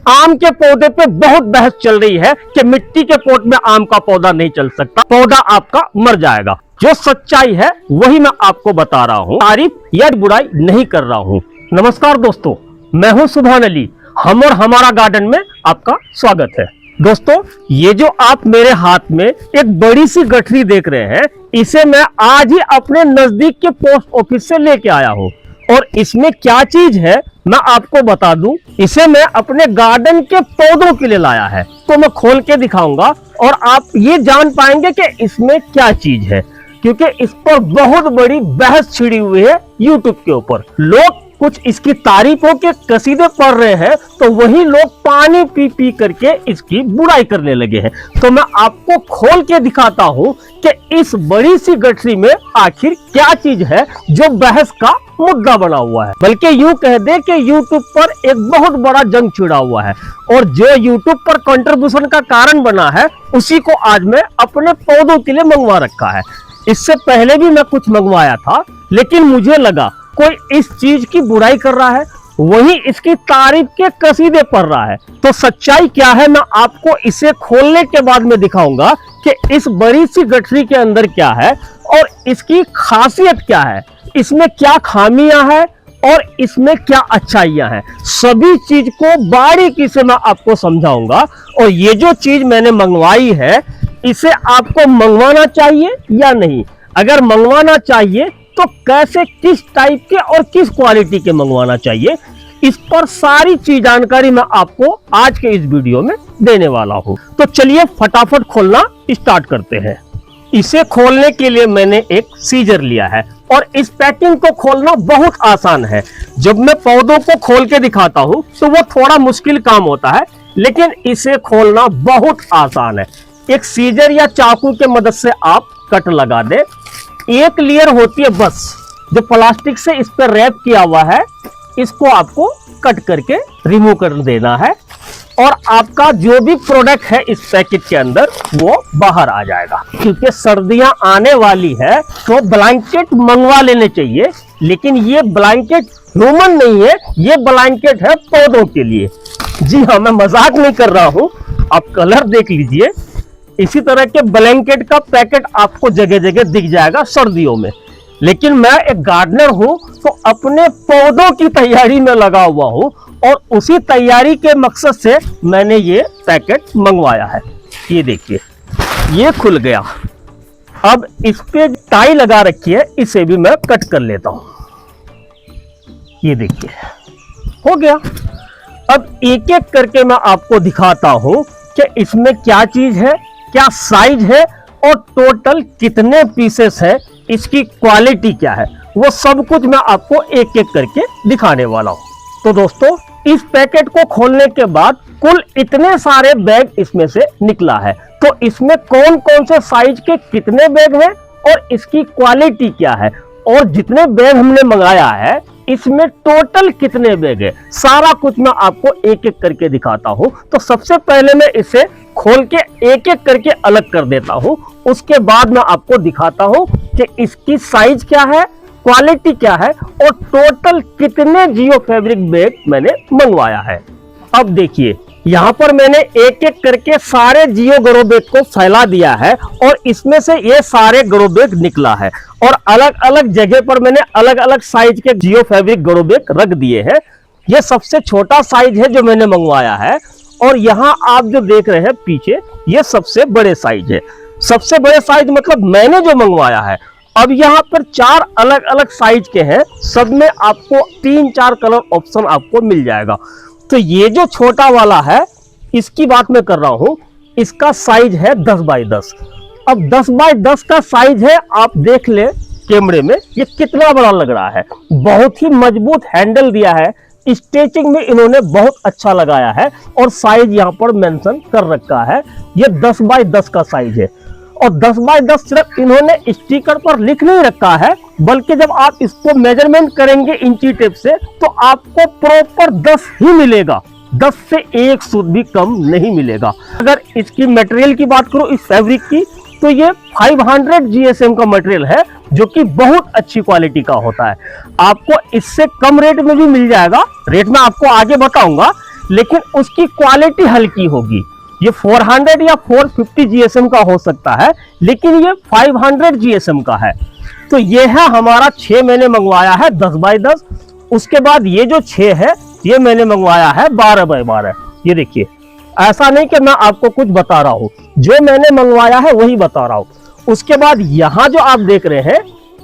आम के पौधे पे बहुत बहस चल रही है कि मिट्टी के पोट में आम का पौधा नहीं चल सकता, पौधा आपका मर जाएगा। जो सच्चाई है वही मैं आपको बता रहा हूँ, तारीफ या बुराई नहीं कर रहा हूँ। नमस्कार दोस्तों, मैं हूँ सुभान अली। हम और हमारा गार्डन में आपका स्वागत है। दोस्तों, ये जो आप मेरे हाथ में एक बड़ी सी गठरी देख रहे हैं, इसे मैं आज ही अपने नजदीक के पोस्ट ऑफिस से लेके आया हूँ। और इसमें क्या चीज है मैं आपको बता दूं। इसे मैं अपने गार्डन के पौधों के लिए लाया है, तो मैं खोल के दिखाऊंगा और आप ये जान पाएंगे कि इसमें क्या चीज है, क्योंकि इस पर बहुत बड़ी बहस छिड़ी हुई है यूट्यूब के ऊपर। लोग कुछ इसकी तारीफों के कसीदे पढ़ रहे हैं, तो वही लोग पानी पी पी करके इसकी बुराई करने लगे हैं। तो मैं आपको खोल के दिखाता हूं कि इस बड़ी सी गठरी में आखिर क्या चीज है जो बहस का मुद्दा बना हुआ है। बल्कि यूं कह दे कि यूट्यूब पर एक बहुत बड़ा जंग छिड़ा हुआ है, और जो यूट्यूब पर कंट्रीब्यूशन का कारण बना है, उसी को आज मैं अपने पौधों के लिए मंगवा रखा है। इससे पहले भी मैं कुछ मंगवाया था, लेकिन मुझे लगा कोई इस चीज की बुराई कर रहा है, वही इसकी तारीफ के कसीदे पढ़ रहा है। तो सच्चाई क्या है मैं आपको इसे खोलने के बाद में दिखाऊंगा कि इस बड़ी सी गठरी के अंदर क्या है और इसकी खासियत क्या है, इसमें क्या खामियां हैं और इसमें क्या अच्छाइयां हैं। सभी चीज को बारीकी से मैं आपको समझाऊंगा। और ये जो चीज मैंने मंगवाई है, इसे आपको मंगवाना चाहिए या नहीं, अगर मंगवाना चाहिए तो कैसे, किस टाइप के और किस क्वालिटी के मंगवाना चाहिए, इस पर सारी चीज जानकारी मैं आपको आज के इस वीडियो में देने वाला हूं। तो चलिए फटाफट खोलना स्टार्ट करते हैं। इसे खोलने के लिए मैंने एक सीजर लिया है, और इस पैकिंग को खोलना बहुत आसान है। जब मैं पौधों को खोल के दिखाता हूं तो वो थोड़ा मुश्किल काम होता है, लेकिन इसे खोलना बहुत आसान है। एक सीजर या चाकू के मदद से आप कट लगा दें। एक लेयर होती है बस, जो प्लास्टिक से इस पर रैप किया हुआ है, इसको आपको कट करके रिमूव कर देना है, और आपका जो भी प्रोडक्ट है इस पैकेट के अंदर वो बाहर आ जाएगा। क्योंकि सर्दियां आने वाली है तो ब्लैंकेट मंगवा लेने चाहिए, लेकिन ये ब्लैंकेट ह्यूमन नहीं है, ये ब्लैंकेट है पौधों के लिए। जी हाँ, मैं मजाक नहीं कर रहा हूँ। आप कलर देख लीजिए। इसी तरह के ब्लैंकेट का पैकेट आपको जगह जगह दिख जाएगा सर्दियों में, लेकिन मैं एक गार्डनर हूं तो अपने पौधों की तैयारी में लगा हुआ हूं, और उसी तैयारी के मकसद से मैंने ये पैकेट मंगवाया है। ये देखिए, ये खुल गया। अब इस पे टाई लगा रखी है, इसे भी मैं कट कर लेता हूं। ये देखिए, हो गया। अब एक एक करके मैं आपको दिखाता हूं कि इसमें क्या चीज है, क्या साइज है, और टोटल कितने पीसेस है, इसकी क्वालिटी क्या है, वो सब कुछ मैं आपको एक एक करके दिखाने वाला हूं। तो दोस्तों, इस पैकेट को खोलने के बाद कुल इतने सारे बैग इसमें से निकला है। तो इसमें कौन कौन से साइज के कितने बैग हैं और इसकी क्वालिटी क्या है, और जितने बैग हमने मंगाया है इसमें टोटल कितने बैग है, सारा कुछ मैं आपको एक एक करके दिखाता हूं। तो सबसे पहले मैं इसे खोल के एक एक करके अलग कर देता हूं, उसके बाद मैं आपको दिखाता हूं कि इसकी साइज क्या है, क्वालिटी क्या है, और टोटल कितने जियो फैब्रिक बैग मैंने मंगवाया है। अब देखिए, यहाँ पर मैंने एक एक करके सारे जियो ग्रो बैग को फैला दिया है, और इसमें से ये सारे ग्रो बैग निकला है, और अलग अलग जगह पर मैंने अलग अलग साइज के जियो फैब्रिक ग्रो बैग रख दिए हैं। ये सबसे छोटा साइज है जो मैंने मंगवाया है, और यहाँ आप जो देख रहे हैं पीछे, ये सबसे बड़े साइज है। सबसे बड़े साइज मतलब मैंने जो मंगवाया है। अब यहाँ पर 4 अलग अलग साइज के हैं, सब में आपको 3-4 कलर ऑप्शन आपको मिल जाएगा। तो ये जो छोटा वाला है, इसकी बात मैं कर रहा हूं, इसका साइज है 10 बाई 10। अब 10 बाई 10 का साइज है, आप देख ले कैमरे में ये कितना बड़ा लग रहा है। बहुत ही मजबूत हैंडल दिया है, स्टिचिंग में इन्होंने बहुत अच्छा लगाया है, और साइज यहाँ पर मेंशन कर रखा है। ये 10 बाई 10 का साइज है, और 10 बाई 10 सिर्फ इन्होंने स्टिकर पर लिख नहीं रखा है, बल्कि जब आप इसको मेजरमेंट करेंगे इंची टेप से, तो आपको प्रॉपर 10 ही मिलेगा। 10 से 1 सूद भी कम नहीं मिलेगा। अगर इसकी मटेरियल की बात करूं, इस फैब्रिक की, तो ये 500 GSM का मटेरियल है, जो कि बहुत अच्छी क्वालिटी का होता है। आपको इससे कम रेट में भी मिल जाएगा, रेट मैं आपको आगे बताऊंगा, लेकिन उसकी क्वालिटी हल्की होगी। ये 400 या 450 जीएसएम का हो सकता है, लेकिन ये 500 जीएसएम का है। तो ये है हमारा 6 मैंने मंगवाया है 10 बाई 10। उसके बाद ये जो 6 है ये मैंने मंगवाया है 12 बाई 12। ये देखिए, ऐसा नहीं कि मैं आपको कुछ बता रहा हूं, जो मैंने मंगवाया है वही बता रहा हूं। उसके बाद यहां जो आप देख रहे हैं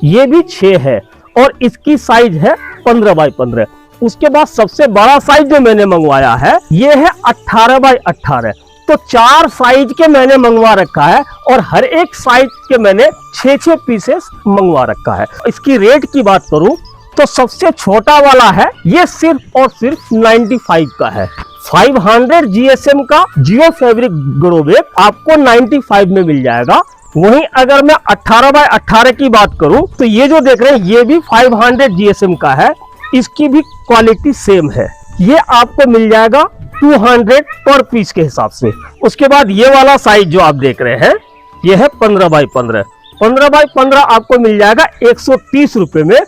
ये भी 6 है और इसकी साइज है 15 बाई 15। उसके बाद सबसे बड़ा साइज जो मैंने मंगवाया है ये है 18 बाई 18। तो 4 साइज के मैंने मंगवा रखा है और हर एक साइज के मैंने 6-6 पीसेस मंगवा रखा है। इसकी रेट की बात करूं तो सबसे छोटा वाला है ये सिर्फ और सिर्फ 95 का है। 500 जीएसएम का जियो फैब्रिक ग्रो बैग आपको 95 में मिल जाएगा। वहीं अगर मैं 18 बाई 18 की बात करूं तो ये जो देख रहे हैं ये भी 500 जीएसएम का है। इसकी भी क्वालिटी सेम है। ये आपको मिल जाएगा 200 पर पीस के हिसाब से। उसके बाद ये वाला साइज जो आप देख रहे हैं ये है 15 बाई 15। 15 बाई 15 आपको मिल जाएगा 130 रुपए में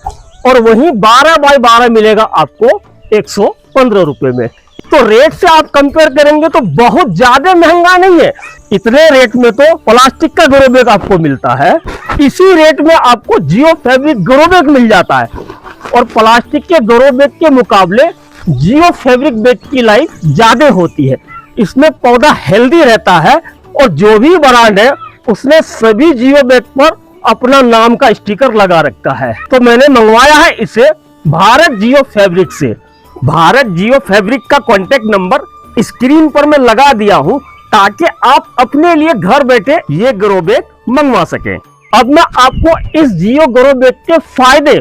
और वहीं 12 बाई 12 मिलेगा आपको 115 रुपए में। तो रेट से आप कंपेयर करेंगे तो बहुत ज्यादा महंगा नहीं है। इतने रेट में तो प्लास्टिक का ग्रो बैग आपको मिलता है, इसी रेट में आपको जियो फैब्रिक ग्रो बैग मिल जाता है। और प्लास्टिक के ग्रो बैग के मुकाबले जियो फैब्रिक बैग की लाइफ ज्यादा होती है। इसमें पौधा हेल्दी रहता है और जो भी ब्रांड है उसने सभी जियो बैग पर अपना नाम का स्टिकर लगा रखा है। तो मैंने मंगवाया है इसे भारत जियो फैब्रिक से। भारत जियो फैब्रिक का कॉन्टेक्ट नंबर स्क्रीन पर मैं लगा दिया हूं ताकि आप अपने लिए घर बैठे ये ग्रो बैग मंगवा सकें। अब मैं आपको इस जियो ग्रो बैग के फायदे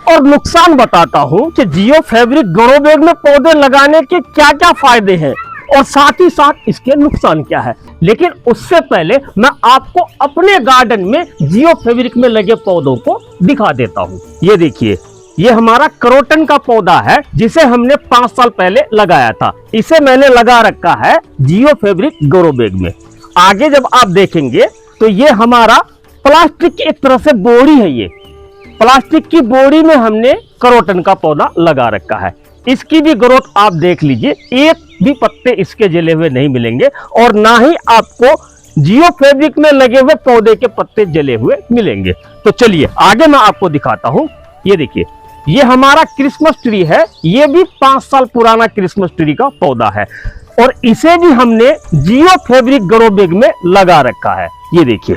और नुकसान बताता हूं कि जियो फैब्रिक ग्रो बैग में पौधे लगाने के क्या क्या फायदे हैं और साथ ही साथ इसके नुकसान क्या है। लेकिन उससे पहले मैं आपको अपने गार्डन में जियो फैब्रिक में लगे पौधों को दिखा देता हूं। ये देखिए, ये हमारा क्रोटन का पौधा है जिसे हमने 5 साल पहले लगाया था। इसे मैंने लगा रखा है जियो फैब्रिक ग्रो बैग में। आगे जब आप देखेंगे तो ये हमारा प्लास्टिक की एक तरह से बोरी है। ये प्लास्टिक की बोरी में हमने क्रोटन का पौधा लगा रखा है। इसकी भी ग्रोथ आप देख लीजिए, एक भी पत्ते इसके जले हुए नहीं मिलेंगे और ना ही आपको जियो फैब्रिक में लगे हुए पौधे के पत्ते जले हुए मिलेंगे। तो चलिए आगे मैं आपको दिखाता हूं। ये देखिए, ये हमारा क्रिसमस ट्री है। ये भी 5 साल पुराना क्रिसमस ट्री का पौधा है और इसे भी हमने जियो फैब्रिक ग्रो बैग में लगा रखा है। ये देखिए,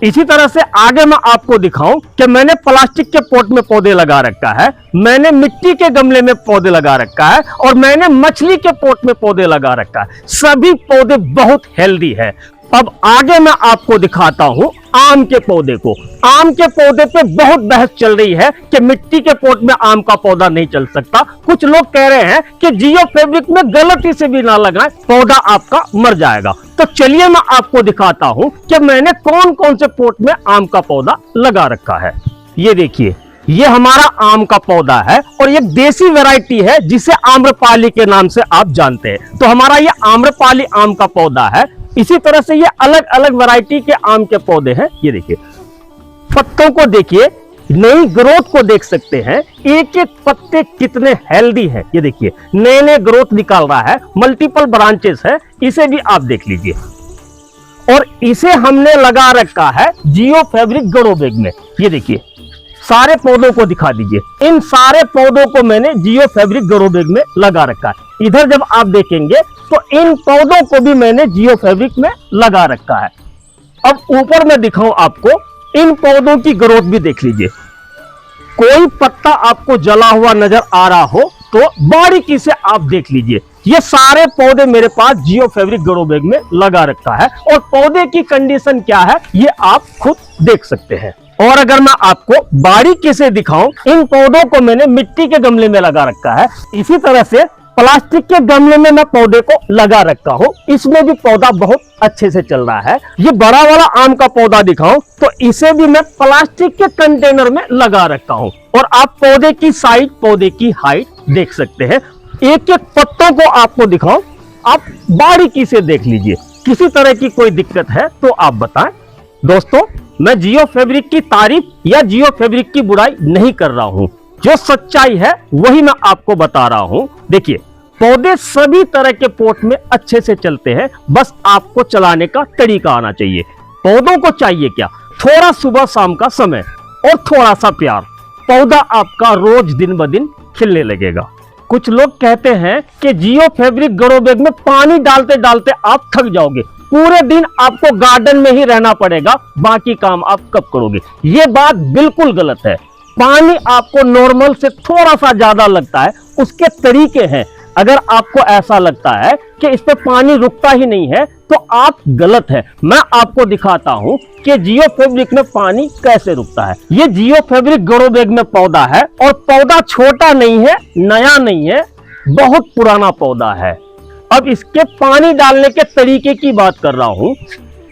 इसी तरह से आगे मैं आपको दिखाऊं कि मैंने प्लास्टिक के पॉट में पौधे लगा रखा है, मैंने मिट्टी के गमले में पौधे लगा रखा है और मैंने मछली के पॉट में पौधे लगा रखा है। सभी पौधे बहुत हेल्दी है। अब आगे मैं आपको दिखाता हूं आम के पौधे को। आम के पौधे पे बहुत बहस चल रही है कि मिट्टी के पॉट में आम का पौधा नहीं चल सकता। कुछ लोग कह रहे हैं कि जियो फैब्रिक में गलती से भी ना लगाएं, पौधा आपका मर जाएगा। तो चलिए मैं आपको दिखाता हूं कि मैंने कौन कौन से पॉट में आम का पौधा लगा रखा है। ये देखिए, ये हमारा आम का पौधा है और ये देसी वैरायटी है जिसे आम्रपाली के नाम से आप जानते हैं। तो हमारा ये आम्रपाली आम का पौधा है। इसी तरह से ये अलग अलग वैरायटी के आम के पौधे हैं। ये देखिए, पत्तों को देखिए, नई ग्रोथ को देख सकते हैं, एक एक पत्ते कितने हेल्दी हैं। ये देखिए, नए नए ग्रोथ निकाल रहा है, मल्टीपल ब्रांचेस है। इसे भी आप देख लीजिए और इसे हमने लगा रखा है जियो फैब्रिक ग्रो बैग में। ये देखिए, सारे पौधों को दिखा दीजिए। इन सारे पौधों को मैंने जियो फैब्रिक ग्रो बैग में लगा रखा है। इधर जब आप देखेंगे तो इन पौधों को भी मैंने जियो फैब्रिक में लगा रखा है। अब ऊपर मैं दिखाऊं आपको, इन पौधों की ग्रोथ भी देख लीजिए। कोई पत्ता आपको जला हुआ नजर आ रहा हो तो बारीकी से आप देख लीजिए। ये सारे पौधे मेरे पास जियो फैब्रिक ग्रो बैग में लगा रखा है और पौधे की कंडीशन क्या है ये आप खुद देख सकते हैं। और अगर मैं आपको बारीकी से दिखाऊं, इन पौधों को मैंने मिट्टी के गमले में लगा रखा है। इसी तरह से प्लास्टिक के गमले में मैं पौधे को लगा रखा हूं, इसमें भी पौधा बहुत अच्छे से चल रहा है। ये बड़ा वाला आम का पौधा दिखाऊं तो इसे भी मैं प्लास्टिक के कंटेनर में लगा रखा हूं और आप पौधे की साइज, पौधे की हाइट देख सकते हैं। एक एक पत्तों को आपको दिखाऊं, आप बारीकी से देख लीजिए। किसी तरह की कोई दिक्कत है तो आप बताएं। दोस्तों, मैं जियो फैब्रिक की तारीफ या जियो फैब्रिक की बुराई नहीं कर रहा हूं। जो सच्चाई है वही मैं आपको बता रहा हूं। देखिए, पौधे सभी तरह के पॉट में अच्छे से चलते हैं, बस आपको चलाने का तरीका आना चाहिए। पौधों को चाहिए क्या? थोड़ा सुबह शाम का समय और थोड़ा सा प्यार। पौधा आपका रोज दिन ब दिन खिलने लगेगा। कुछ लोग कहते हैं कि जियो फैब्रिक ग्रो बैग में पानी डालते डालते आप थक जाओगे, पूरे दिन आपको गार्डन में ही रहना पड़ेगा, बाकी काम आप कब करोगे? ये बात बिल्कुल गलत है। पानी आपको नॉर्मल से थोड़ा सा ज्यादा लगता है, उसके तरीके हैं। अगर आपको ऐसा लगता है कि इस पे पानी रुकता ही नहीं है तो आप गलत है। मैं आपको दिखाता हूं कि जियो फैब्रिक में पानी कैसे रुकता है। ये जियो फैब्रिक ग्रो बैग में पौधा है और पौधा छोटा नहीं है, नया नहीं है, बहुत पुराना पौधा है। अब इसके पानी डालने के तरीके की बात कर रहा हूं।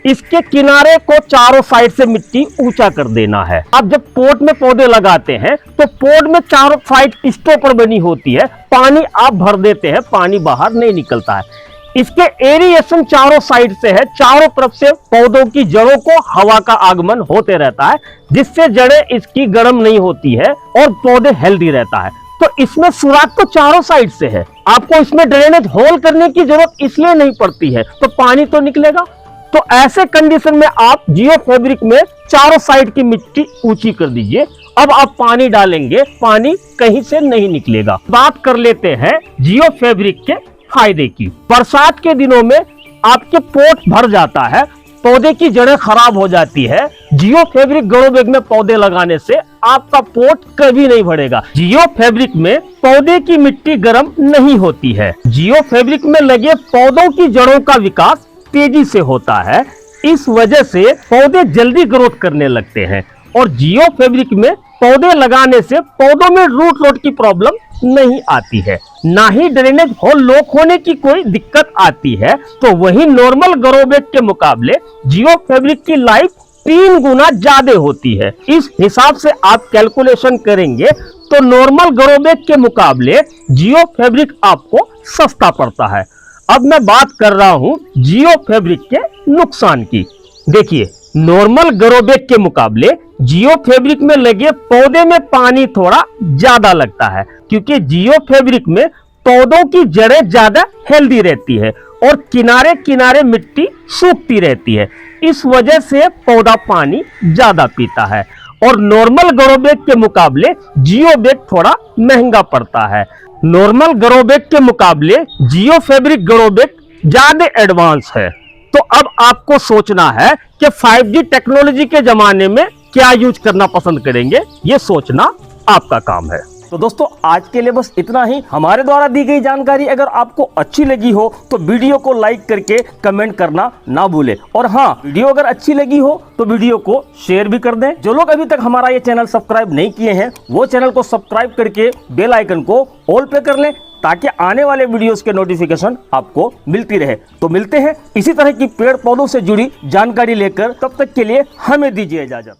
इसके किनारे को चारों साइड से मिट्टी ऊंचा कर देना है। अब जब पोट में पौधे लगाते हैं तो पोट में चारों साइड स्टॉपर बनी होती है, पानी आप भर देते हैं, पानी बाहर नहीं निकलता है। इसके एरिएशन चारों साइड से है, चारों तरफ से पौधों की जड़ों को हवा का आगमन होते रहता है, जिससे जड़ें इसकी गर्म नहीं होती है और पौधे हेल्दी रहता है। तो इसमें सुराख तो चारों साइड से है, आपको इसमें ड्रेनेज होल करने की जरूरत इसलिए नहीं पड़ती है, तो पानी तो निकलेगा। तो ऐसे कंडीशन में आप जियो फैब्रिक में चारों साइड की मिट्टी ऊंची कर दीजिए। अब आप पानी डालेंगे, पानी कहीं से नहीं निकलेगा। बात कर लेते हैं जियो फैब्रिक के फायदे की। बरसात के दिनों में आपके पोट भर जाता है, पौधे की जड़ें खराब हो जाती है। जियो फैब्रिक ग्रो बैग में पौधे लगाने से आपका पोट कभी नहीं भरेगा। जियो फैब्रिक में पौधे की मिट्टी गर्म नहीं होती है। जियो फैब्रिक में लगे पौधों की जड़ों का विकास तेजी से होता है, इस वजह से पौधे जल्दी ग्रोथ करने लगते हैं। और जियो फैब्रिक में पौधे लगाने से पौधों में रूट रॉट की प्रॉब्लम नहीं आती है, ना ही ड्रेनेज होल लॉक होने की कोई दिक्कत आती है। तो वही नॉर्मल ग्रो बैग के मुकाबले जियो फैब्रिक की लाइफ 3 गुना ज्यादा होती है। इस हिसाब से आप कैलकुलेशन करेंगे तो नॉर्मल ग्रो बैग के मुकाबले जियो फैब्रिक आपको सस्ता पड़ता है। अब मैं बात कर रहा हूं जियो फैब्रिक के नुकसान की। देखिए, नॉर्मल ग्रो बैग के मुकाबले जियो फैब्रिक में लगे पौधे में पानी थोड़ा ज्यादा लगता है, क्योंकि जियो फैब्रिक में पौधों की जड़ें ज्यादा हेल्दी रहती है और किनारे किनारे मिट्टी सूखती रहती है, इस वजह से पौधा पानी ज्यादा पीता है। और नॉर्मल ग्रो बैग के मुकाबले जियो बैग थोड़ा महंगा पड़ता है। नॉर्मल ग्रो बैग के मुकाबले जियो फैब्रिक ग्रो बैग ज्यादा एडवांस है। तो अब आपको सोचना है कि 5G टेक्नोलॉजी के जमाने में क्या यूज करना पसंद करेंगे, ये सोचना आपका काम है। तो दोस्तों, आज के लिए बस इतना ही। हमारे द्वारा दी गई जानकारी अगर आपको अच्छी लगी हो तो वीडियो को लाइक करके कमेंट करना ना भूलें। और हाँ, वीडियो अगर अच्छी लगी हो तो वीडियो को शेयर भी कर दें। जो लोग अभी तक हमारा ये चैनल सब्सक्राइब नहीं किए हैं वो चैनल को सब्सक्राइब करके बेल आइकन को ऑल पे कर लें, ताकि आने वाले वीडियोस के नोटिफिकेशन आपको मिलती रहे। तो मिलते हैं इसी तरह की पेड़ पौधों से जुड़ी जानकारी लेकर, तब तक के लिए हमें दीजिए इजाजत।